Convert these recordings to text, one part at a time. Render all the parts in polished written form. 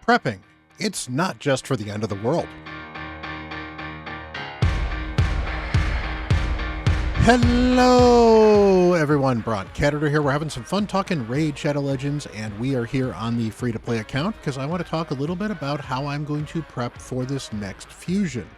Prepping. It's not just for the end of the world. Hello, everyone. Bront, CatHerder here. We're having some fun talking Raid Shadow Legends, and we are here on the free-to-play account because I want to talk a little bit about how I'm going to prep for this next fusion.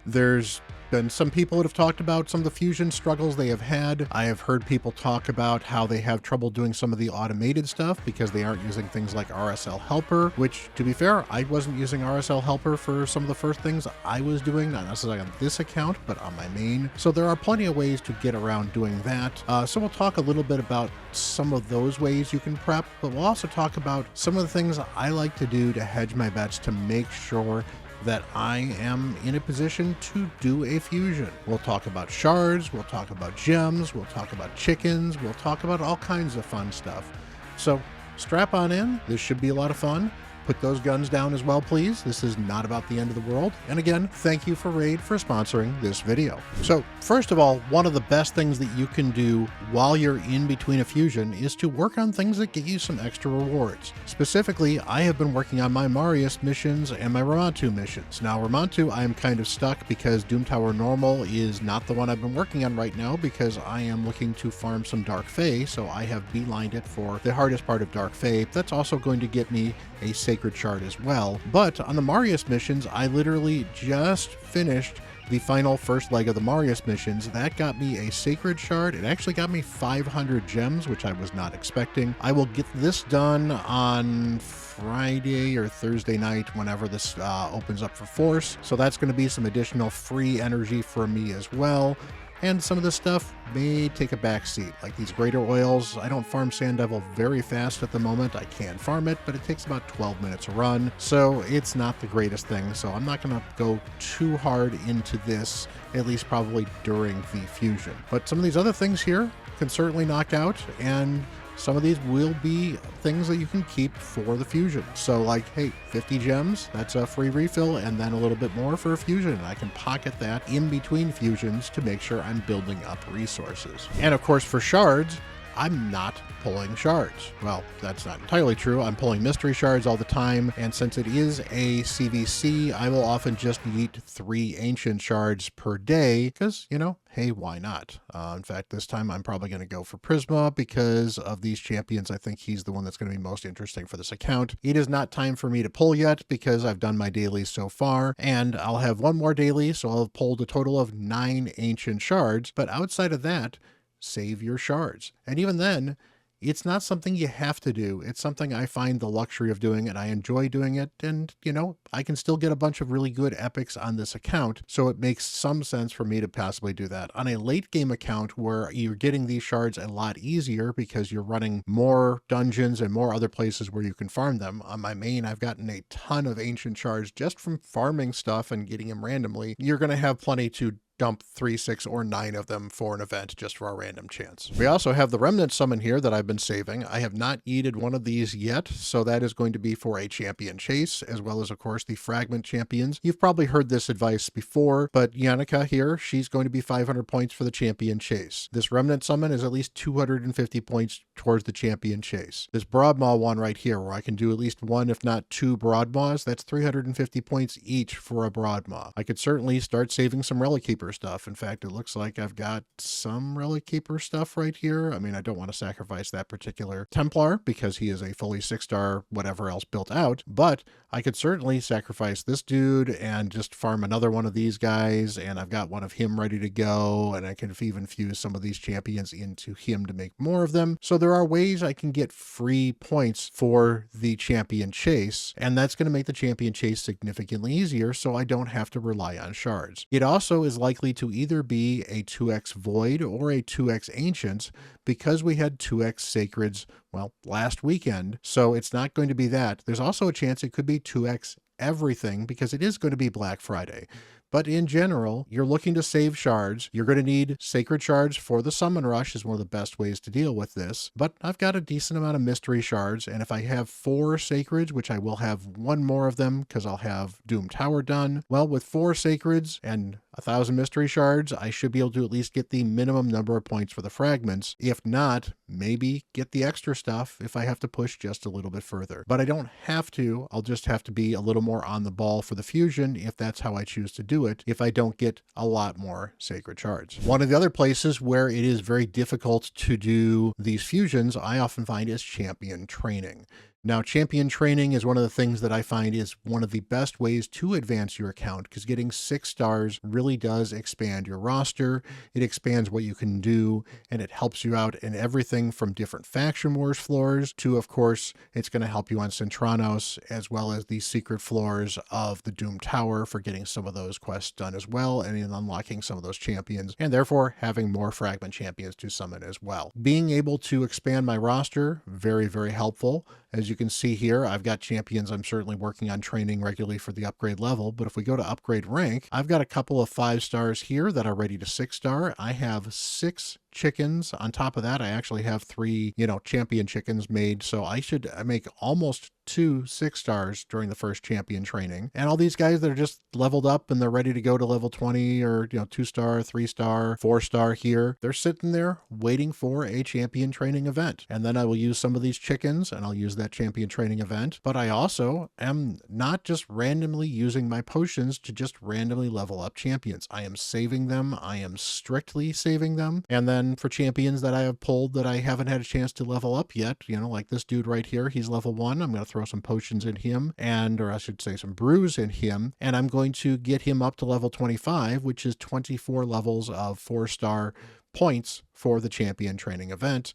There's been some people that have talked about some of the fusion struggles they have had. I have heard people talk about how they have trouble doing some of the automated stuff because they aren't using things like RSL Helper, which, to be fair, I wasn't using RSL Helper for some of the first things I was doing, not necessarily on this account, but on my main. So there are plenty of ways to get around doing that. So we'll talk a little bit about some of those ways you can prep, but we'll also talk about some of the things I like to do to hedge my bets to make sure that I am in a position to do a fusion. We'll talk about shards, we'll talk about gems, we'll talk about chickens, we'll talk about all kinds of fun stuff. So strap on in, this should be a lot of fun. Put those guns down as well, please. This is not about the end of the world. And again, thank you for Raid for sponsoring this video. So first of all, one of the best things that you can do while you're in between a fusion is to work on things that get you some extra rewards. Specifically, I have been working on my Marius missions and my Ramantu missions. Now, Ramantu, I am kind of stuck because Doom Tower Normal is not the one I've been working on right now because I am looking to farm some Dark Fae, so I have beelined it for the hardest part of Dark Fae. That's also going to get me a Sacred Shard as well. But on the Marius missions, I literally just finished the final first leg of the Marius missions. That got me a Sacred Shard. It actually got me 500 gems, which I was not expecting. I will get this done on Friday or Thursday night whenever this opens up for Force. So that's going to be some additional free energy for me as well. And some of this stuff may take a back seat, like these greater oils. I don't farm Sand Devil very fast at the moment. I can farm it, but it takes about 12 minutes a run, so it's not the greatest thing. So I'm not going to go too hard into this, at least probably during the fusion. But some of these other things here can certainly knock out, and some of these will be things that you can keep for the fusion. So like, hey, 50 gems, that's a free refill, and then a little bit more for a fusion. And I can pocket that in between fusions to make sure I'm building up resources. And of course, for shards, I'm not pulling shards. Well, that's not entirely true. I'm pulling mystery shards all the time, and since it is a CVC, I will often just eat 3 ancient shards per day because, you know, hey, why not? In fact, this time I'm probably going to go for Prisma because of these champions. I think he's the one that's going to be most interesting for this account. It is not time for me to pull yet because I've done my dailies so far, and I'll have one more daily, so I'll have pulled a total of 9 ancient shards, but outside of that, save your shards. And even then, it's not something you have to do. It's something I find the luxury of doing, and I enjoy doing it. And, you know, I can still get a bunch of really good epics on this account, so it makes some sense for me to possibly do that. On a late game account where you're getting these shards a lot easier because you're running more dungeons and more other places where you can farm them. On my main, I've gotten a ton of ancient shards just from farming stuff and getting them randomly. You're going to have plenty to dump 3, 6, or 9 of them for an event just for a random chance. We also have the Remnant Summon here that I've been saving. I have not yeeted one of these yet, so that is going to be for a champion chase, as well as, of course, the Fragment champions. You've probably heard this advice before, but Yannicka here, she's going to be 500 points for the champion chase. This Remnant Summon is at least 250 points towards the champion chase. This Broadmaw one right here, where I can do at least 1, if not 2 Broadmaws, that's 350 points each for a Broadmaw. I could certainly start saving some Relic Keeper stuff. In fact, it looks like I've got some Relic Keeper stuff right here. I mean, I don't want to sacrifice that particular Templar because he is a fully 6-star whatever else built out, but I could certainly sacrifice this dude and just farm another one of these guys, and I've got one of him ready to go, and I can even fuse some of these champions into him to make more of them. So there are ways I can get free points for the champion chase, and that's going to make the champion chase significantly easier so I don't have to rely on shards. It also is likely to either be a 2x Void or a 2x Ancients because we had 2x Sacreds, well, last weekend, so it's not going to be that. There's also a chance it could be 2x everything because it is going to be Black Friday. But in general, you're looking to save shards. You're going to need sacred shards for the summon rush is one of the best ways to deal with this. But I've got a decent amount of mystery shards, and if I have 4 sacreds, which I will have 1 more of them because I'll have Doom Tower done, well, with 4 sacreds and 1,000 mystery shards, I should be able to at least get the minimum number of points for the fragments. If not, maybe get the extra stuff if I have to push just a little bit further. But I don't have to. I'll just have to be a little more on the ball for the fusion if that's how I choose to do it, if I don't get a lot more sacred shards. One of the other places where it is very difficult to do these fusions, I often find, is champion training. Now, champion training is one of the things that I find is one of the best ways to advance your account, because getting 6 stars really does expand your roster. It expands what you can do, and it helps you out in everything from different faction wars floors to, of course, it's going to help you on Centranos, as well as the secret floors of the Doom Tower for getting some of those quests done as well, and in unlocking some of those champions, and therefore having more fragment champions to summon as well. Being able to expand my roster, very, very helpful. As you can see here, I've got champions I'm certainly working on training regularly for the upgrade level, but if we go to upgrade rank, I've got a couple of 5 stars here that are ready to 6 star. I have 6 chickens. On top of that, I actually have 3, champion chickens made, so I should make almost 2 6 stars during the first champion training. And all these guys that are just leveled up and they're ready to go to level 20 or 2 star, 3 star, 4 star here, they're sitting there waiting for a champion training event. And then I will use some of these chickens and I'll use that champion training event. But I also am not just randomly using my potions to just randomly level up champions. I am saving them. I am strictly saving them. And then for champions that I have pulled that I haven't had a chance to level up yet, like this dude right here, he's level 1. I'm going to throw some potions in him, or I should say some brews in him, and I'm going to get him up to level 25, which is 24 levels of 4-star points for the champion training event.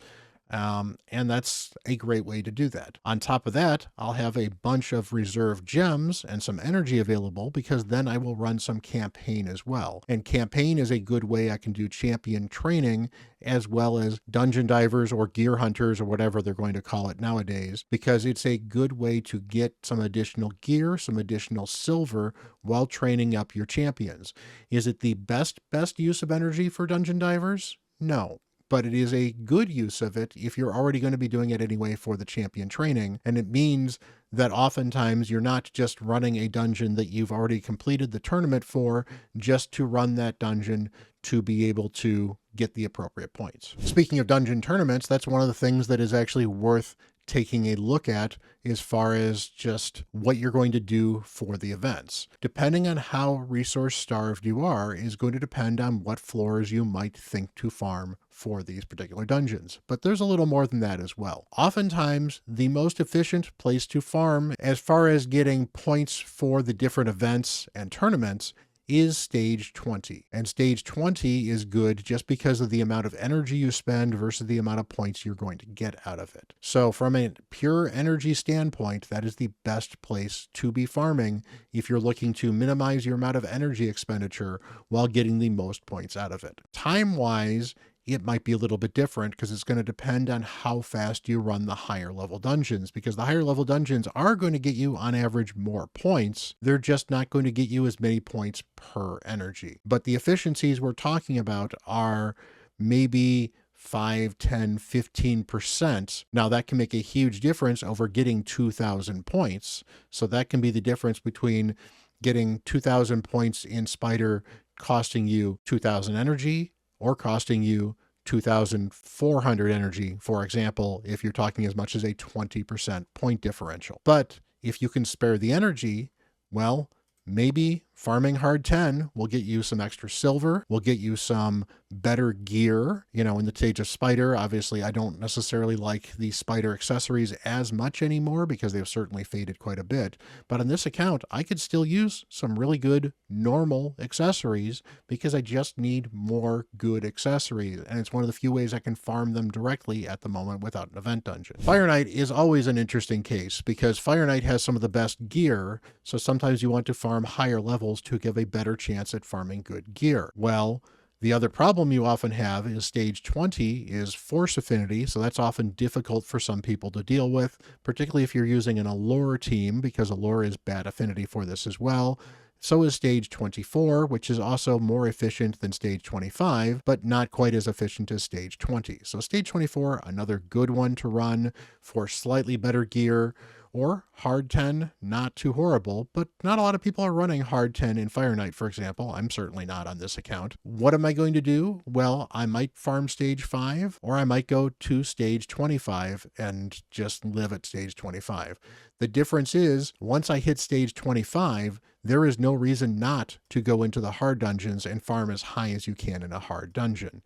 And that's a great way to do that. On top of that, I'll have a bunch of reserve gems and some energy available, because then I will run some campaign as well. And campaign is a good way I can do champion training as well as dungeon divers or gear hunters or whatever they're going to call it nowadays, because it's a good way to get some additional gear, some additional silver while training up your champions. Is it the best use of energy for dungeon divers? No. But it is a good use of it if you're already going to be doing it anyway for the champion training. And it means that oftentimes you're not just running a dungeon that you've already completed the tournament for just to run that dungeon to be able to get the appropriate points. Speaking of dungeon tournaments, that's one of the things that is actually worth taking a look at as far as just what you're going to do for the events. Depending on how resource starved you are is going to depend on what floors you might think to farm for these particular dungeons. But there's a little more than that as well. Oftentimes, the most efficient place to farm as far as getting points for the different events and tournaments is stage 20. And stage 20 is good just because of the amount of energy you spend versus the amount of points you're going to get out of it. So from a pure energy standpoint, that is the best place to be farming if you're looking to minimize your amount of energy expenditure while getting the most points out of it. Time-wise, it might be a little bit different because it's going to depend on how fast you run the higher level dungeons, because the higher level dungeons are going to get you on average more points. They're just not going to get you as many points per energy. But the efficiencies we're talking about are maybe 5, 10, 15%. Now that can make a huge difference over getting 2,000 points. So that can be the difference between getting 2,000 points in Spider costing you 2,000 energy, or costing you 2,400 energy, for example, if you're talking as much as a 20% point differential. But if you can spare the energy, well, maybe farming hard 10 will get you some extra silver, will get you some better gear. In the stage of Spider, obviously I don't necessarily like the Spider accessories as much anymore because they've certainly faded quite a bit. But on this account, I could still use some really good normal accessories because I just need more good accessories. And it's one of the few ways I can farm them directly at the moment without an event dungeon. Fire Knight is always an interesting case because Fire Knight has some of the best gear. So sometimes you want to farm higher levels to give a better chance at farming good gear. Well, the other problem you often have is stage 20 is force affinity, so that's often difficult for some people to deal with, particularly if you're using an allure team, because allure is bad affinity for this as well. So is stage 24, which is also more efficient than stage 25, but not quite as efficient as stage 20. So stage 24, another good one to run for slightly better gear, Or hard 10, not too horrible, but not a lot of people are running hard 10 in Fire Knight, for example. I'm certainly not on this account. What am I going to do? Well, I might farm stage 5, or I might go to stage 25 and just live at stage 25. The difference is, once I hit stage 25, there is no reason not to go into the hard dungeons and farm as high as you can in a hard dungeon.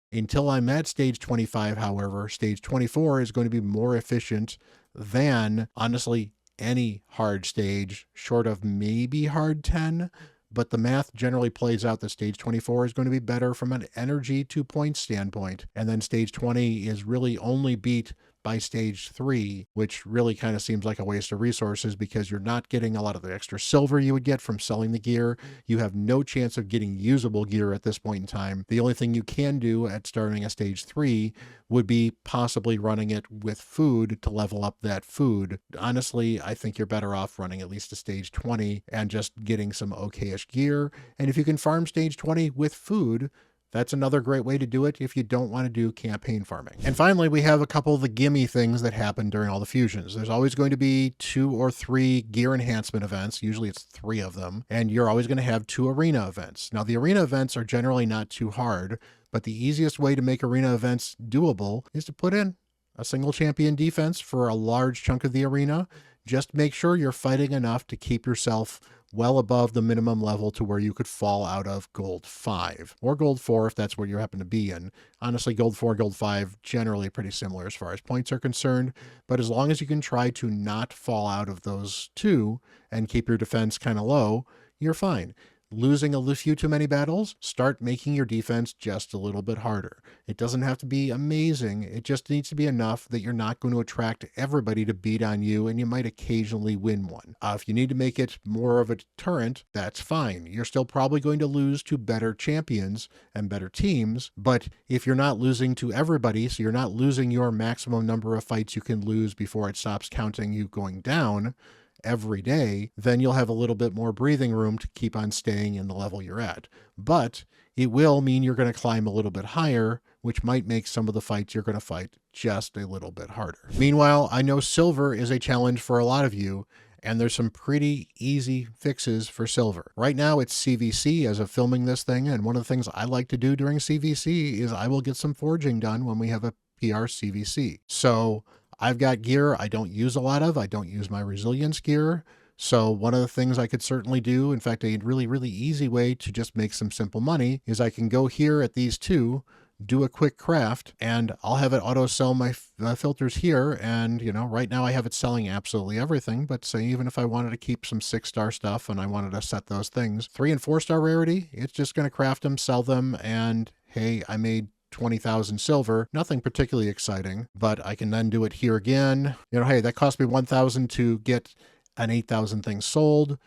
Until I'm at stage 25, however, stage 24 is going to be more efficient than, honestly, any hard stage, short of maybe hard 10. But the math generally plays out that stage 24 is going to be better from an energy to point standpoint. And then stage 20 is really only beat by stage 3, which really kind of seems like a waste of resources because you're not getting a lot of the extra silver you would get from selling the gear. You have no chance of getting usable gear at this point in time. The only thing you can do at starting a stage 3 would be possibly running it with food to level up that food. Honestly, I think you're better off running at least a stage 20 and just getting some okayish gear. And if you can farm stage 20 with food, that's another great way to do it if you don't want to do campaign farming. And finally, we have a couple of the gimme things that happen during all the fusions. There's always going to be 2 or 3 gear enhancement events. Usually it's 3 of them. And you're always going to have 2 arena events. Now, the arena events are generally not too hard, but the easiest way to make arena events doable is to put in a single champion defense for a large chunk of the arena. Just make sure you're fighting enough to keep yourself well above the minimum level to where you could fall out of gold 5 or gold 4 if that's where you happen to be in. Honestly, gold 4, gold 5, generally pretty similar as far as points are concerned, but as long as you can try to not fall out of those 2 and keep your defense kind of low, you're fine. Losing a few too many battles, start making your defense just a little bit harder. It doesn't have to be amazing. It just needs to be enough that you're not going to attract everybody to beat on you, and you might occasionally win one. If you need to make it more of a deterrent, that's fine. You're still probably going to lose to better champions and better teams, but if you're not losing to everybody, so you're not losing your maximum number of fights you can lose before it stops counting you going down every day, then you'll have a little bit more breathing room to keep on staying in the level you're at. But it will mean you're going to climb a little bit higher, which might make some of the fights you're going to fight just a little bit harder. Meanwhile, I know silver is a challenge for a lot of you, and there's some pretty easy fixes for silver. Right now it's CVC as of filming this thing, and one of the things I like to do during CVC is I will get some forging done when we have a PR CVC. So I've got gear I don't use a lot of. I don't use my resilience gear. So one of the things I could certainly do, in fact, a really, really easy way to just make some simple money is I can go here at these 2, do a quick craft, and I'll have it auto sell my filters here. And, you know, right now I have it selling absolutely everything, but say even if I wanted to keep some 6-star stuff and I wanted to set those things, 3 and 4-star rarity, it's just going to craft them, sell them, and hey, I made 20,000 silver, nothing particularly exciting, but I can then do it here again. You know, hey, that cost me 1,000 to get an 8,000 thing sold.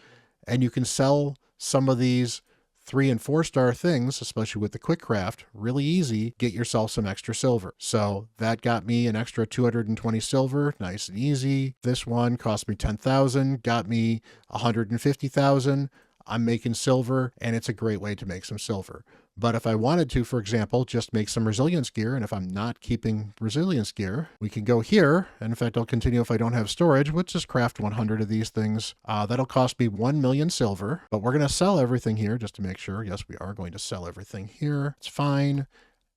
And you can sell some of these 3 and 4-star things, especially with the quick craft, really easy, get yourself some extra silver. So that got me an extra 220 silver, nice and easy. This one cost me 10,000, got me 150,000. I'm making silver, and it's a great way to make some silver. But if I wanted to, for example, just make some resilience gear, and if I'm not keeping resilience gear, we can go here. And in fact, I'll continue if I don't have storage. Let's just craft 100 of these things. That'll cost me 1 million silver, but we're going to sell everything here just to make sure. Yes, we are going to sell everything here. It's fine.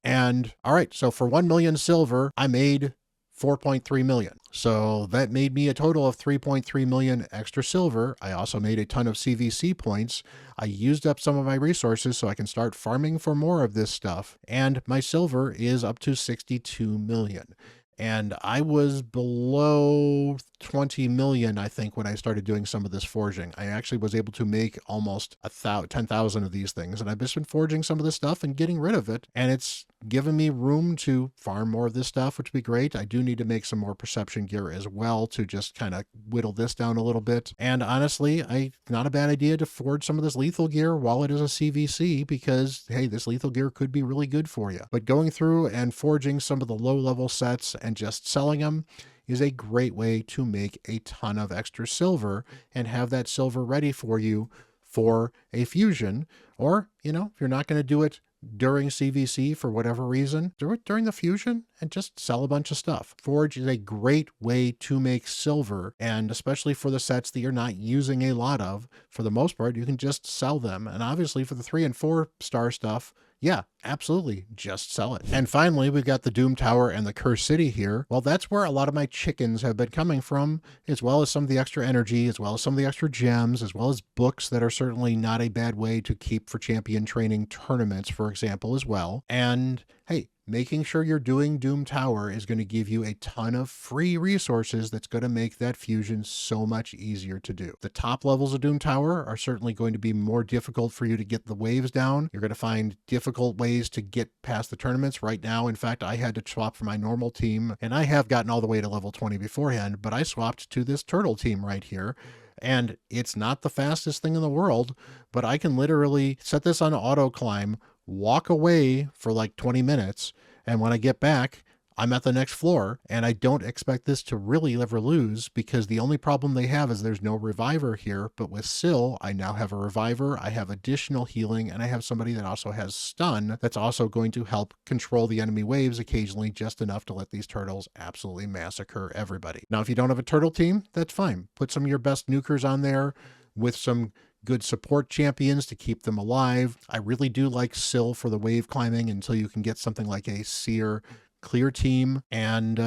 And all right, so for 1 million silver, I made 4.3 million. So that made me a total of 3.3 million extra silver. I also made a ton of CVC points. I used up some of my resources so I can start farming for more of this stuff. And my silver is up to 62 million. And I was below 20 million, I think, when I started doing some of this forging. I actually was able to make almost 10,000 of these things. And I've just been forging some of this stuff and getting rid of it. And it's given me room to farm more of this stuff, which would be great. I do need to make some more perception gear as well to just kind of whittle this down a little bit. And honestly, not a bad idea to forge some of this lethal gear while it is a CVC, because hey, this lethal gear could be really good for you. But going through and forging some of the low level sets and just selling them is a great way to make a ton of extra silver and have that silver ready for you for a fusion. Or, you know, if you're not going to do it during CVC for whatever reason, do it during the fusion and just sell a bunch of stuff. Forge is a great way to make silver, and especially for the sets that you're not using a lot of, for the most part, you can just sell them. And obviously for the 3 and 4 star stuff, yeah, absolutely, just sell it. And finally, we've got the Doom Tower and the Curse City here. Well, that's where a lot of my chickens have been coming from, as well as some of the extra energy, as well as some of the extra gems, as well as books that are certainly not a bad way to keep for champion training tournaments, for example, as well. And hey, making sure you're doing Doom Tower is going to give you a ton of free resources that's going to make that fusion so much easier to do. The top levels of Doom Tower are certainly going to be more difficult for you to get the waves down. You're going to find difficult ways to get past the tournaments. Right now, in fact, I had to swap for my normal team, and I have gotten all the way to level 20 beforehand, but I swapped to this turtle team right here. And it's not the fastest thing in the world, but I can literally set this on auto climb, walk away for like 20 minutes, and when I get back, I'm at the next floor, and I don't expect this to really ever lose, because the only problem they have is there's no reviver here. But with Syl, I now have a reviver, I have additional healing, and I have somebody that also has stun that's also going to help control the enemy waves occasionally, just enough to let these turtles absolutely massacre everybody. Now, if you don't have a turtle team, that's fine. Put some of your best nukers on there with some good support champions to keep them alive. I really do like Syl for the wave climbing until you can get something like a Seer clear team. And,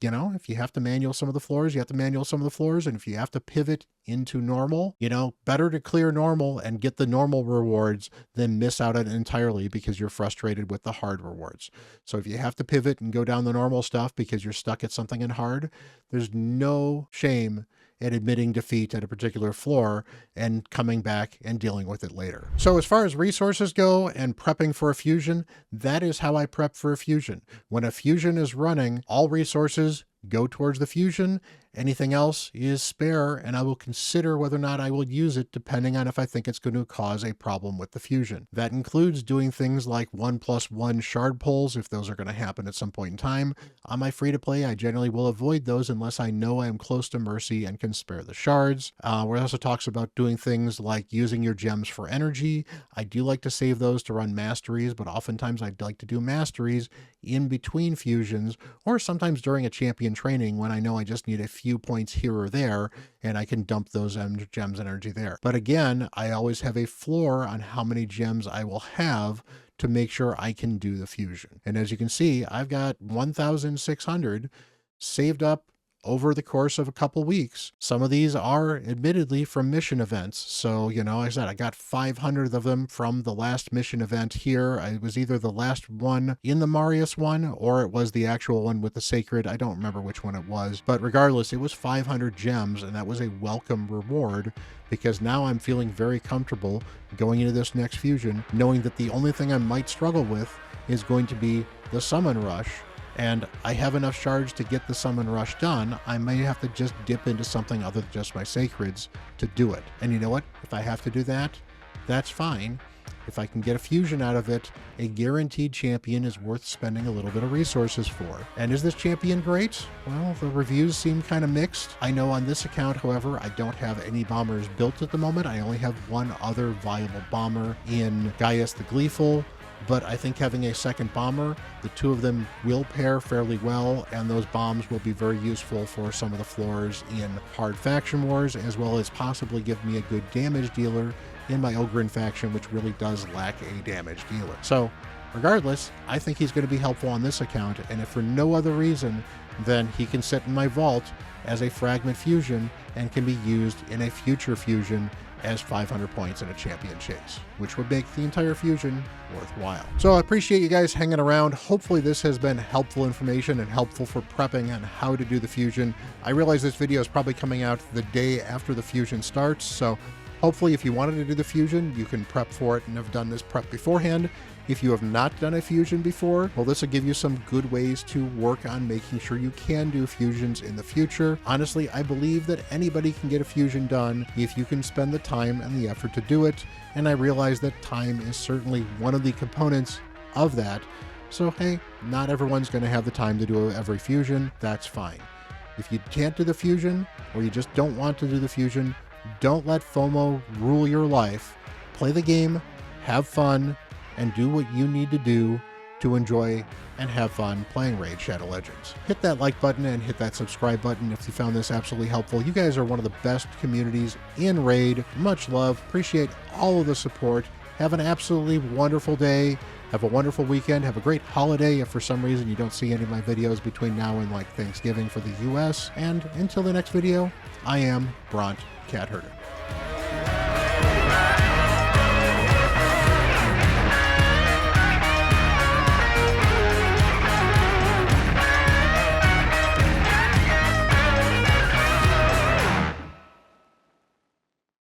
you know, if you have to manual some of the floors, you have to manual some of the floors. And if you have to pivot into normal, you know, better to clear normal and get the normal rewards than miss out on it entirely because you're frustrated with the hard rewards. So if you have to pivot and go down the normal stuff because you're stuck at something in hard, there's no shame at admitting defeat at a particular floor and coming back and dealing with it later. So as far as resources go and prepping for a fusion, that is how I prep for a fusion. When a fusion is running, all resources go towards the fusion. Anything else is spare, and I will consider whether or not I will use it depending on if I think it's going to cause a problem with the fusion. That includes doing things like 1+1 shard pulls if those are going to happen at some point in time. On my free-to-play, I generally will avoid those unless I know I am close to mercy and can spare the shards. Where it also talks about doing things like using your gems for energy. I do like to save those to run masteries, but oftentimes I'd like to do masteries in between fusions, or sometimes during a champion training when I know I just need a few points here or there and I can dump those gems energy there. But again, I always have a floor on how many gems I will have to make sure I can do the fusion. And as you can see, I've got 1,600 saved up over the course of a couple weeks. Some of these are admittedly from mission events. So, you know, like I said, I got 500 of them from the last mission event here. It was either the last one in the Marius one, or it was the actual one with the Sacred. I don't remember which one it was, but regardless, it was 500 gems, and that was a welcome reward, because now I'm feeling very comfortable going into this next fusion, knowing that the only thing I might struggle with is going to be the summon rush. And I have enough shards to get the summon rush done. I may have to just dip into something other than just my sacreds to do it. And you know what? If I have to do that, that's fine. If I can get a fusion out of it, a guaranteed champion is worth spending a little bit of resources for. And is this champion great? Well, the reviews seem kind of mixed. I know on this account, however, I don't have any bombers built at the moment. I only have one other viable bomber in Gaius the Gleeful. But I think having a second bomber, the two of them will pair fairly well, and those bombs will be very useful for some of the floors in hard faction wars, as well as possibly give me a good damage dealer in my Ogrin faction, which really does lack a damage dealer. So regardless, I think he's going to be helpful on this account, and if for no other reason, then he can sit in my vault as a fragment fusion and can be used in a future fusion as 500 points in a champion chase, which would make the entire fusion worthwhile. So I appreciate you guys hanging around. Hopefully this has been helpful information and helpful for prepping on how to do the fusion. I realize this video is probably coming out the day after the fusion starts, so hopefully if you wanted to do the fusion, you can prep for it and have done this prep beforehand. If you have not done a fusion before, well, this will give you some good ways to work on making sure you can do fusions in the future. Honestly, I believe that anybody can get a fusion done if you can spend the time and the effort to do it, and I realize that time is certainly one of the components of that. So hey, not everyone's going to have the time to do every fusion. That's fine. If you can't do the fusion, or you just don't want to do the fusion, don't let FOMO rule your life. Play the game, have fun, and do what you need to do to enjoy and have fun playing Raid Shadow Legends. Hit that like button and hit that subscribe button if you found this absolutely helpful. You guys are one of the best communities in Raid. Much love. Appreciate all of the support. Have an absolutely wonderful day. Have a wonderful weekend. Have a great holiday if for some reason you don't see any of my videos between now and like Thanksgiving for the US. And until the next video, I am Bront, CatHerder.